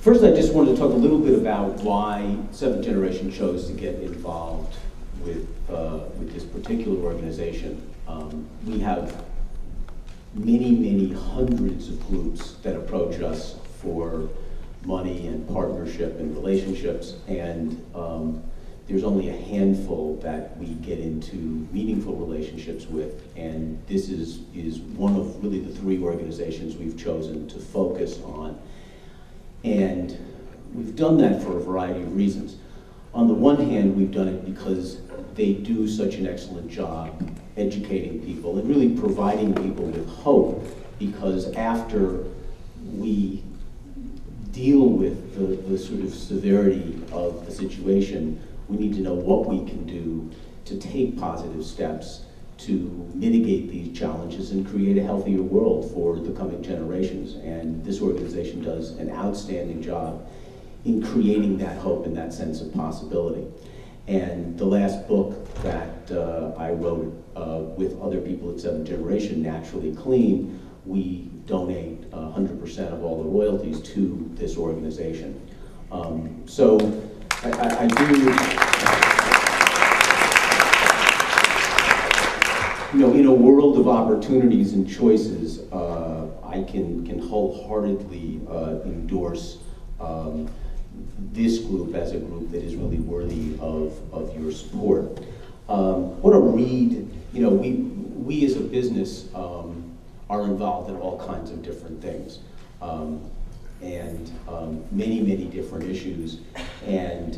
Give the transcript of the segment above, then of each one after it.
First, I just wanted to talk a little bit about why Seventh Generation chose to get involved with this particular organization. We have many, many hundreds of groups that approach us for money and partnership and relationships, and there's only a handful that we get into meaningful relationships with, and this is one of really the three organizations we've chosen to focus on. And we've done that for a variety of reasons. On the one hand, we've done it because they do such an excellent job educating people and really providing people with hope, because after we deal with the sort of severity of the situation, we need to know what we can do to take positive steps to mitigate these challenges and create a healthier world for the coming generations. And this organization does an outstanding job in creating that hope and that sense of possibility. And the last book that I wrote with other people at Seventh Generation, Naturally Clean, we donate 100% of all the royalties to this organization. So I do. You know, in a world of opportunities and choices, I can wholeheartedly endorse this group as a group that is really worthy of your support. I want to read, you know, we as a business are involved in all kinds of different things, and many, many different issues. And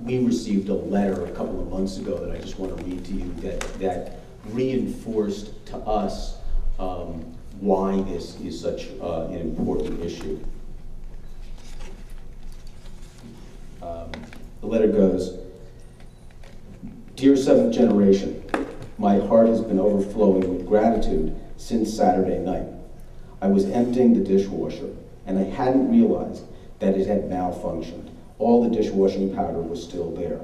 we received a letter a couple of months ago that I just want to read to you that reinforced to us why this is such an important issue. The letter goes, "Dear Seventh Generation, my heart has been overflowing with gratitude since Saturday night. I was emptying the dishwasher and I hadn't realized that it had malfunctioned. All the dishwashing powder was still there.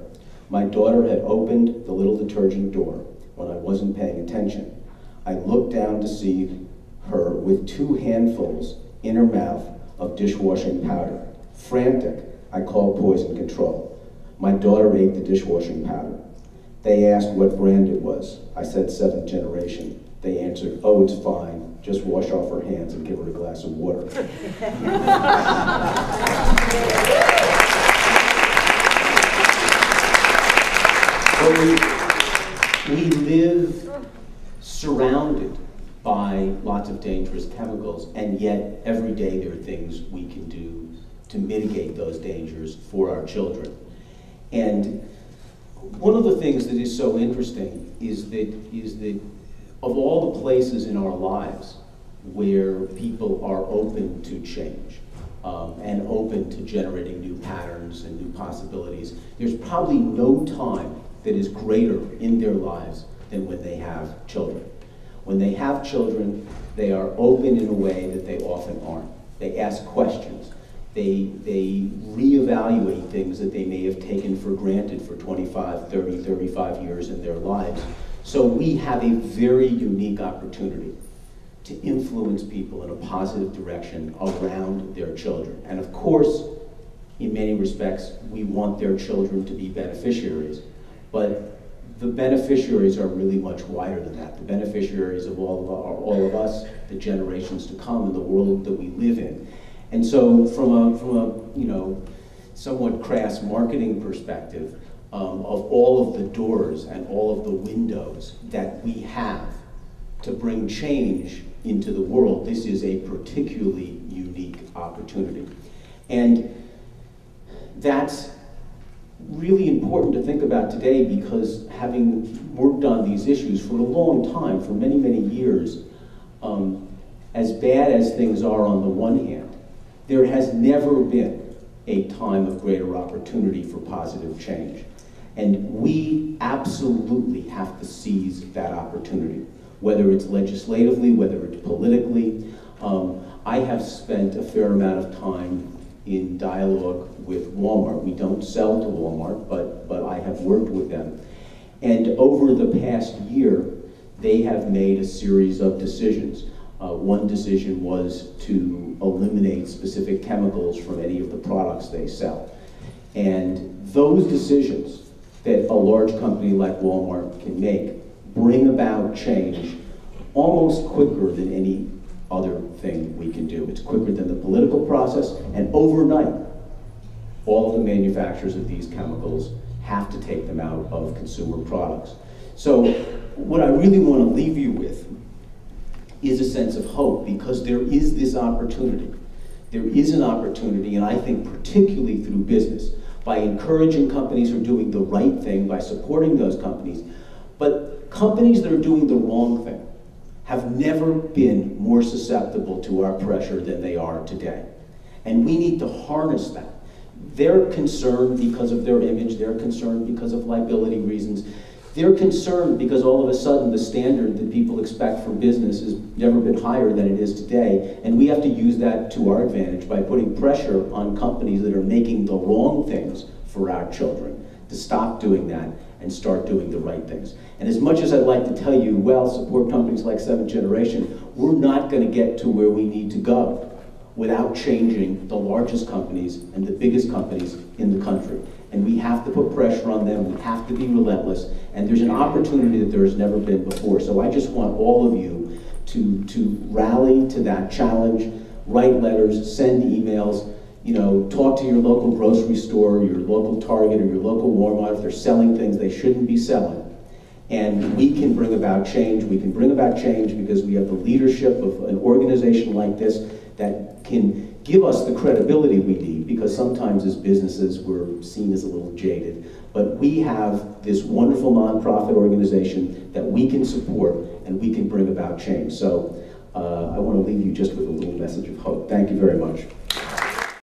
My daughter had opened the little detergent door when I wasn't paying attention. I looked down to see her with 2 handfuls in her mouth of dishwashing powder. Frantic, I called poison control. My daughter ate the dishwashing powder. They asked what brand it was. I said Seventh Generation. They answered, oh, it's fine. Just wash off her hands and give her a glass of water." We live surrounded by lots of dangerous chemicals, and yet every day there are things we can do to mitigate those dangers for our children. And one of the things that is so interesting is that of all the places in our lives where people are open to change and open to generating new patterns and new possibilities, there's probably no time that is greater in their lives than when they have children. When they have children, they are open in a way that they often aren't. They ask questions. They reevaluate things that they may have taken for granted for 25, 30, 35 years in their lives. So we have a very unique opportunity to influence people in a positive direction around their children. And of course, in many respects, we want their children to be beneficiaries. But the beneficiaries are really much wider than that. The beneficiaries of all of us, the generations to come, and the world that we live in. And so, from a somewhat crass marketing perspective, of all of the doors and all of the windows that we have to bring change into the world, this is a particularly unique opportunity. And that's really important to think about today, because having worked on these issues for a long time, for many, many years, as bad as things are on the one hand, there has never been a time of greater opportunity for positive change. And we absolutely have to seize that opportunity, whether it's legislatively, whether it's politically. I have spent a fair amount of time in dialogue with Walmart. We don't sell to Walmart, but I have worked with them. And over the past year, they have made a series of decisions One decision was to eliminate specific chemicals from any of the products they sell. And those decisions that a large company like Walmart can make bring about change almost quicker than any other thing we can do. It's quicker than the political process, and overnight, all of the manufacturers of these chemicals have to take them out of consumer products. So what I really want to leave you with is a sense of hope, because there is this opportunity. There is an opportunity, and I think particularly through business, by encouraging companies who are doing the right thing, by supporting those companies. But companies that are doing the wrong thing have never been more susceptible to our pressure than they are today. And we need to harness that. They're concerned because of their image, they're concerned because of liability reasons. They're concerned because all of a sudden the standard that people expect from business has never been higher than it is today, and we have to use that to our advantage by putting pressure on companies that are making the wrong things for our children to stop doing that and start doing the right things. And as much as I'd like to tell you, well, support companies like Seventh Generation, we're not going to get to where we need to go without changing the largest companies and the biggest companies in the country. And we have to put pressure on them, we have to be relentless, and there's an opportunity that there has never been before. So I just want all of you to rally to that challenge, write letters, send emails, you know, talk to your local grocery store, your local Target, or your local Walmart if they're selling things they shouldn't be selling. And we can bring about change. We can bring about change because we have the leadership of an organization like this that can give us the credibility we need, because sometimes as businesses we're seen as a little jaded. But we have this wonderful nonprofit organization that we can support and we can bring about change. So I want to leave you just with a little message of hope. Thank you very much.